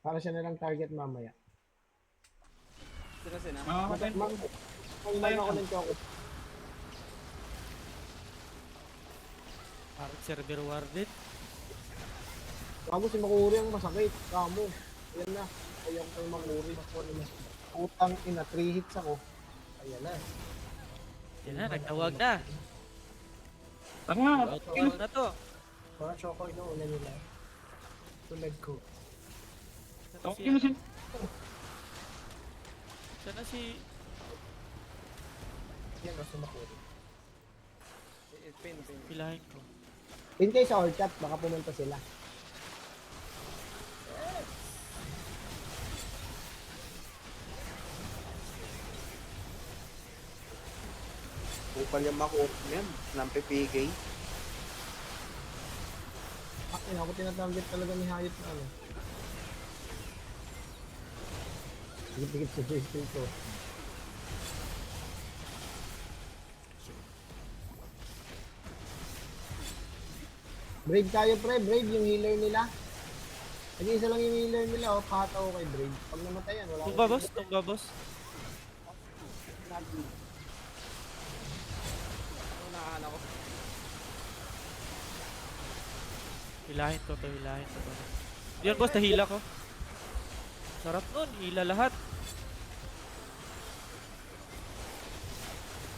Para siya nalang target mamaya. Sila. Mag ako ng choco. Parang server warded. Bago si Makuri ang masakit. Kamo. Ayan na. Ayaw ko yung Makuri. Utang ina. 3 hits ako. Ayan na. Yan na, nagtawag na. Tanga, Tawag na to. Mga choco inuuna nila. Tulad ko. okay mo si... Sana si... Yan na si Makuri. Pin. Pilahin ko. Pin kayo sa all chat. Baka pumunta sila. Kupal yung makuha yan. Nampipigay. Akin ako tinatarget talaga ni Hayot na ano. Higit-higit sa first ko. Brave tayo pre, Brave yung healer nila. Nag-iisa lang yung healer nila, oh, pahataw ko kay Brave. Pag namatay yan, wala Tumba boss, tumba boss. Unahan ako. Hilahin ko to, hilahin ko to. Yan boss, nahila ko. Sarap nun, hila lahat.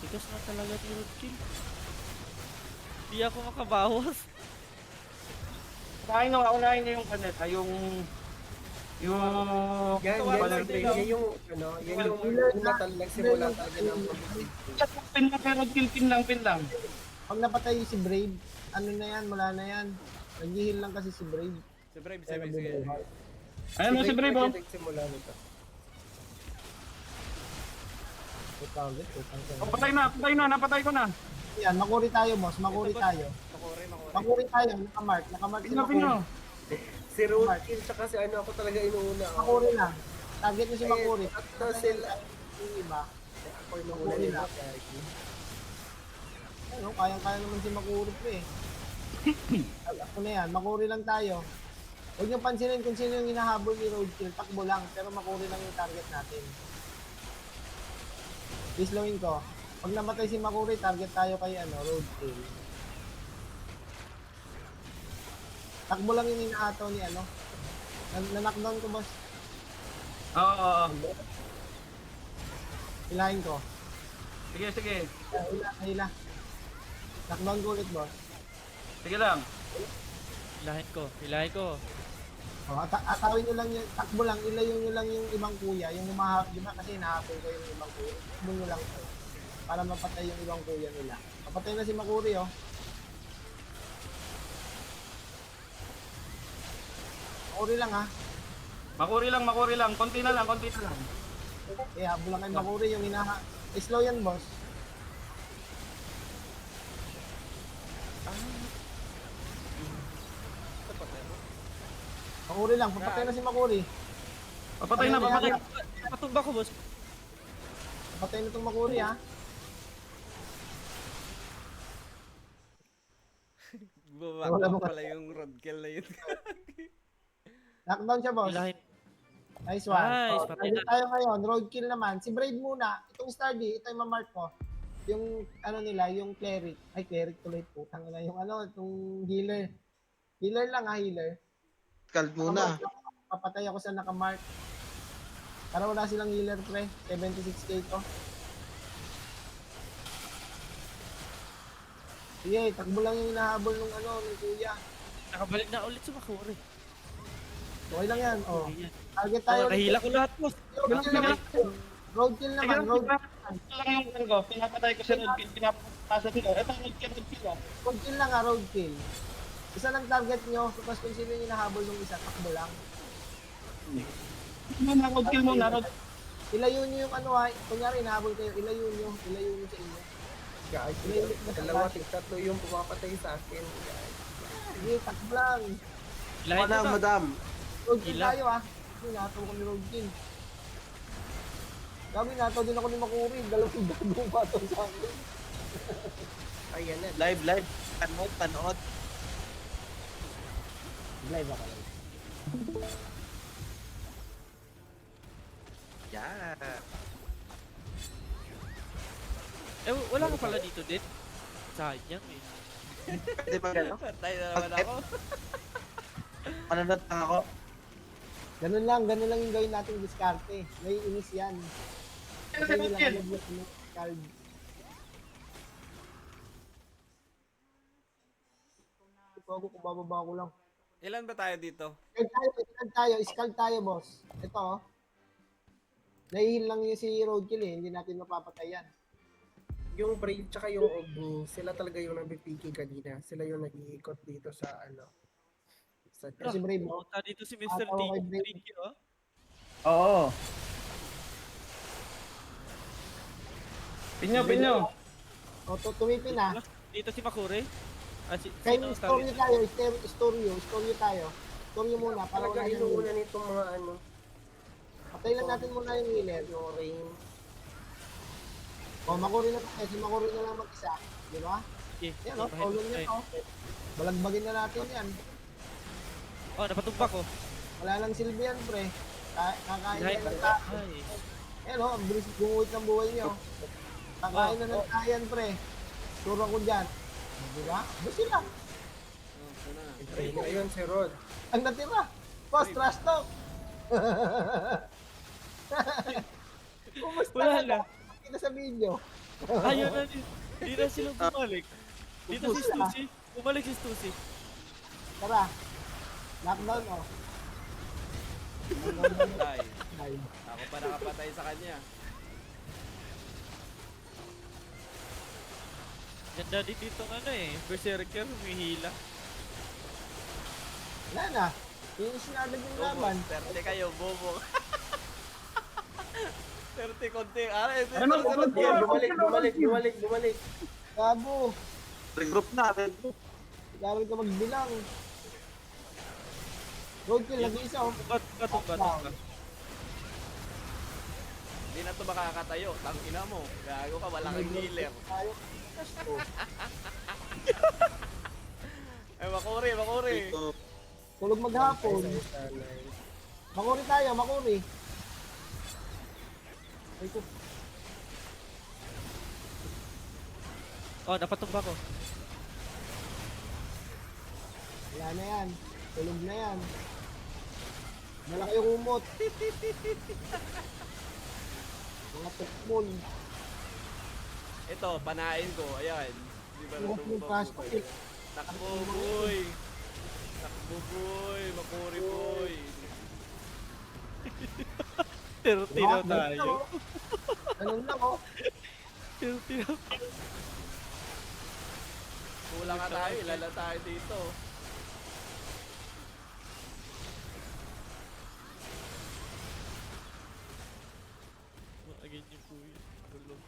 Tigas na talaga ni Roadkill. Hindi ako makabawas. Unahin nyo yung kaneta, yung... Yan yung ano, yan yung nagsimula talaga ng Pin lang, pero pin lang. Pag napatay si Brave, ano na yan, wala na yan. Nag-heal lang kasi si Brave. Si Brave, Kaya sige. nabubuhay. Ayan mo si Brave, oh. nagsimula nito. May target, utang ka. Oh, napatay ko na. Yan, Makuri tayo boss, Makuri tayo. Makuri. Makuri tayo, nakamark si Pin Makuri. nyo. Si Roadkill tsaka si ano ako talaga inuuna. Makuri lang. Target nyo si Makuri. At sila. Yung iba, Ako inuuna nila. ano, kayang-kaya naman si Makuri pre. Ako na yan, Makuri lang tayo. Huwag nyo pansinin kung sino yung hinahabol ni Roadkill, takbo lang, pero Makuri lang yung target natin. Islowin ko. Pag namatay si Makuri, target tayo kay Roadkill. Takbo lang yung inaataw ni Na-knockdown ko boss. Oo. Hilahin ko. Sige. Hila. Knockdown ko ulit boss. Sige lang. Hilahin ko. O, atawin nyo lang yung, takbo lang, ilayo nyo lang yung ibang kuya, yung di ba kasi nahabol ko yung ibang kuya, takbo nyo lang to, para mapatay yung ibang kuya nila. Mapatay na si Makuri, oh. Makuri lang, ha. Makuri lang. Konti na lang. Eh, habol lang kay Makuri, yung slow yan, boss. Makuri lang, papatay na si Makuri. Papatay na. Patumba ko boss. Papatay na itong Makuri, ha. Wala mo Babak pala yung roadkill na yun. Knockdown siya, boss. Hilahin. Nice one. Nice, Oh, patay target na. tayo ngayon. Roadkill naman. Si Brave muna. Itong Stardy, ito yung mamark ko. Yung nila, yung cleric. Ay, cleric tuloy. Putang ina. Yung itong healer. Healer lang healer. Scald muna. Papatay ako sa nakamark. Para wala silang healer, pre. 76k to. Sige, takbo lang yung hinahabol ng ng kuya. Nakabalik na ulit sa Makuri. Okay lang yan. Oh. Yan. Target tayo. Nahila ko lahat boss. Roadkill naman. Roadkill naman. Lang yung ko. Pinapatay ko si Rodkill. Pinapasa ko. Ito, Rodkill. Roadkill lang roadkill. Isa lang target nyo, tapos kung sino yung hinahabol ng isa, takbo lang. Rodkill muna. Ilayo nyo yung kunyari hinahabol kayo, ilayo nyo sa inyo. Guys, dalawa, tatlo yung pumapatay sa akin. Guys. Sige, takbo lang. Hilahin ko to. Madam. Roadkill Ila. tayo nataw ko ni roadkill. Gabi, nataw din ako ni Makuri, dalawang bagong pataw sa akin. Ayan na. Live. Panood. Live ako live. Yan. Eh, wala ka pala dito din? Sayang eh. Pwede ba gano'n? Patay na naman ako. Mananot lang ako. Ganun lang yung gawin nating diskarte. Naiinis yan. Kasi Ganun lang yan. nag-block ng card. Ito ako kung bababa ko lang. Ilan ba tayo dito? Scald tayo, boss. Ito, oh. Nahihil lang yung si Roadkill eh. Hindi natin mapapatay yan. Yung Brave tsaka yung Ogni, sila talaga yung nabipiki kanina. Sila yung nag-iikot dito sa ano. Sa Kasi Brave, oh. Punta dito si Mr. Ah, okay, Brave. Tiki, oh. Oo. Pinyo. O, tumipin na. Dito si Makure. Ah, Kaya sino? istoryo tayo, istoryo tayo. Istoryo muna, para talaga wala inuuna yung nitong mga ano, patay lang natin muna yung healer. yung rain. O, makuri na tayo. Si makuri na lang mag-isa. Di ba? Okay. Yan, o. Tulong niya to. Balagbagin na natin yan. Oh, napatumba ko. Wala lang silbi yan, pre. Kakain Ay, na ng tayo. ay. Ayan, o. Ang bilis bumuhit ng buhay niyo. Kakain na ng tayan, pre. Sure ako dyan. Di ba? Gusto lang. Oh, ito na. Ayun si Rod. Ang natira. Boss, trash talk. Kumusta Wala ka na. Kita sa video. Ayun na, di na sila bumalik. Dito si Stussy. Bumalik si Stussy. Tara. Lockdown, o. Patay. Ay. Ako pa nakapatay sa kanya. Ganda din dito ano eh. Berserker, humihila. Wala na. Finish na agad yung laban. 30 kayo, bobo. 30 konti. Ah, ito Ano, sunod Yeah, yun. bumalik. Gabo. Regroup na. Regroup. Gawin ka magbilang. Roadkill, nag-isa, o. Tumba. Hindi na to makakatayo. Tangina mo. Gago ka, wala kang healer. Tayo. Ay, makuri. Ito. Tulog maghapon. Makuri tayo, makuri. Ay, ko. Oh, napatumba ko. Wala na yan. Tulog na yan. Malaki yung umot. Mga tukmol. Ito, panain ko. Ayan. Di ba Umot yung natumba pasto. ko? Takbo, boy. Takbo, boy. Makuri, boy. Pero tinaw tayo. Ganun lang, oh. Pero tinaw. Kulang nga tayo. Ilala tayo dito. Again yung puyo. Tulog.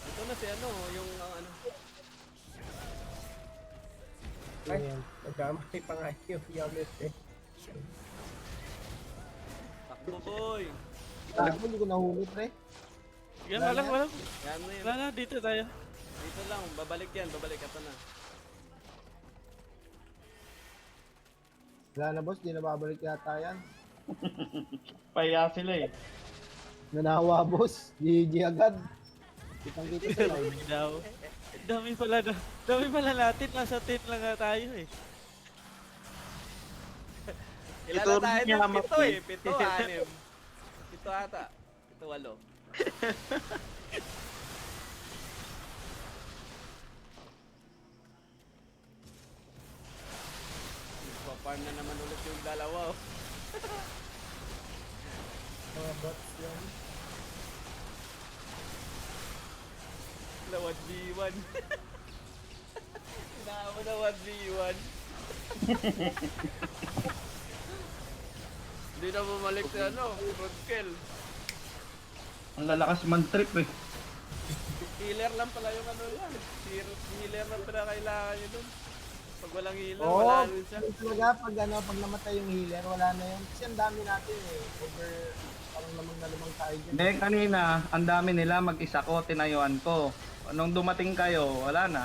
Ito na si ano, yung ano. Ay, nagkamay pa nga yung Yamit eh. Takbo, boy. Gabo, hindi ko nahuli, pre. Yan, walang. Yan na yun. Wala, dito tayo. Dito lang. Babalik yan. Babalik. Ito na. Wala na, boss. Di na babalik yata yan. Paya sila eh. Nanawa, boss. GG agad. Kitang-kita sa live. Dami daw. Dami pala natin. Nasa 10 lang nga tayo eh. Ilala Ito tayo rin ng yamak pito eh. eh. Pito, anim. Pito ata. Pito, 8. Pa-farm na naman ulit yung dalawa. Oh. Mga bots yan. Na 1v1. Inaamo na 1v1. Hindi na bumalik si ano, Rodkel. Ang lalakas man trip eh. Healer lang pala yung ano yan. Healer lang pala kailangan nyo dun. Pag walang healer, Oo, wala rin siya. talaga, pag namatay yung healer, wala na yun. Kasi ang dami natin eh. Parang lamang na lamang tayo dyan. Hindi, kanina, ang dami nila mag-isa ko, tinayuan ko. Nung dumating kayo, wala na.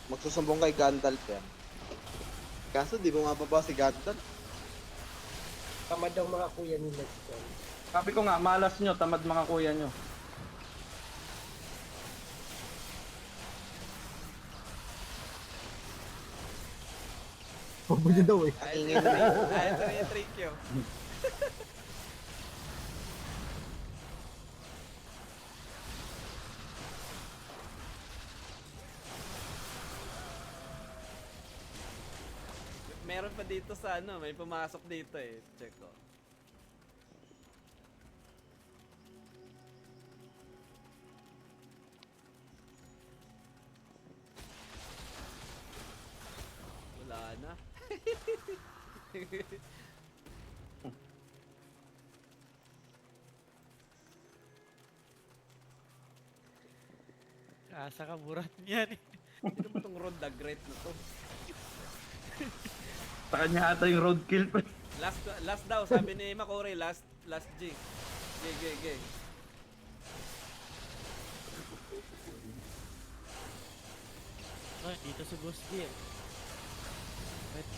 Magsusumbong kay Gandalf yan. Kaso di bumababa si Gandalf. Tamad daw mga kuya nila dito. Sabi ko nga, malas nyo, tamad mga kuya nyo. Bobo niya daw eh. Ay, Ingin ito na yung trick yun. Meron pa dito sa ano, may pumasok dito eh. Check ko. Wala na. Asa ka burat niyan eh. Sino ba tong Ronda Great na to? Sa kanya ata yung roadkill pre. Last daw, sabi ni Makore, last G. G. Oh, dito si Boss Gear. Wait,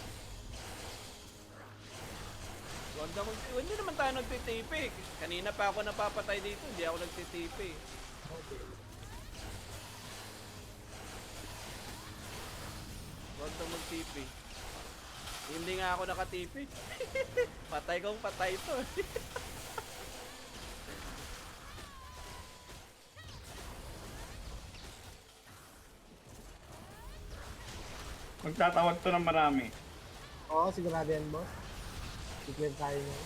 Hindi naman tayo nagtitipi. Kanina pa ako napapatay dito, hindi ako nagtitipi. Huwag daw magtipi. Hindi nga ako nakatipi. Patay kong patay to. Magtatawag to ng marami. Oo, sigurado yan, boss. I-clear tayo niya.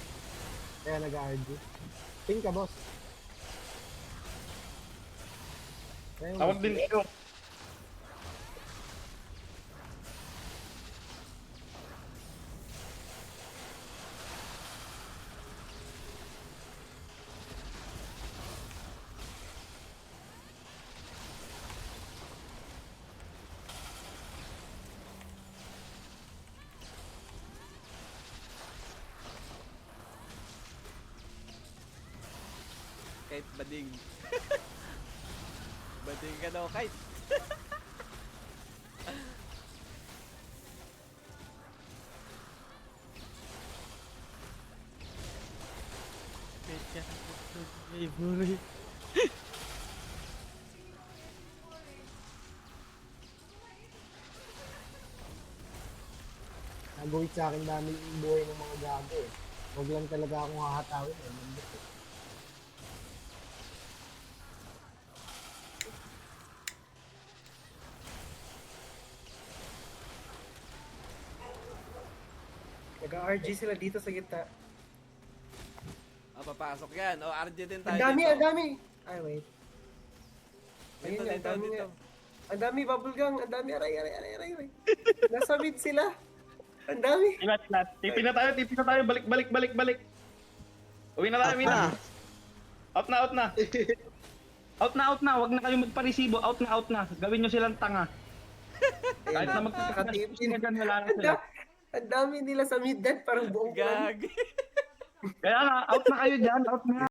Kaya nag-RG. Ping ka, boss. Kaya Tawag din ikaw. Kahit bading. Bading ka daw, kahit. wait ka na po. Favorite. Nag-wait sa akin dami yung buhay ng mga gago eh. Huwag lang talaga akong hahatawin eh. Nandito eh. Nag-RG sila dito sa gitna. Papasok yan. O, RJ din tayo Ang dami, dito. ang dami! Ay, wait. Ayun, Dito, ang dito, dami dito. nga. Ang dami, bubble gang. Ang dami, aray. Nasa mid sila. Ang dami. Tipin na tayo. Balik. Uwi na tayo, uwi na. Out na. Out na. Huwag na kayo magparesibo. Out na. Gawin nyo silang tanga. Kahit na Nakatipin. wala na sila. Ang dami nila sa mid, parang buong clan. Gag. Kaya nga, out na kayo dyan. Out na.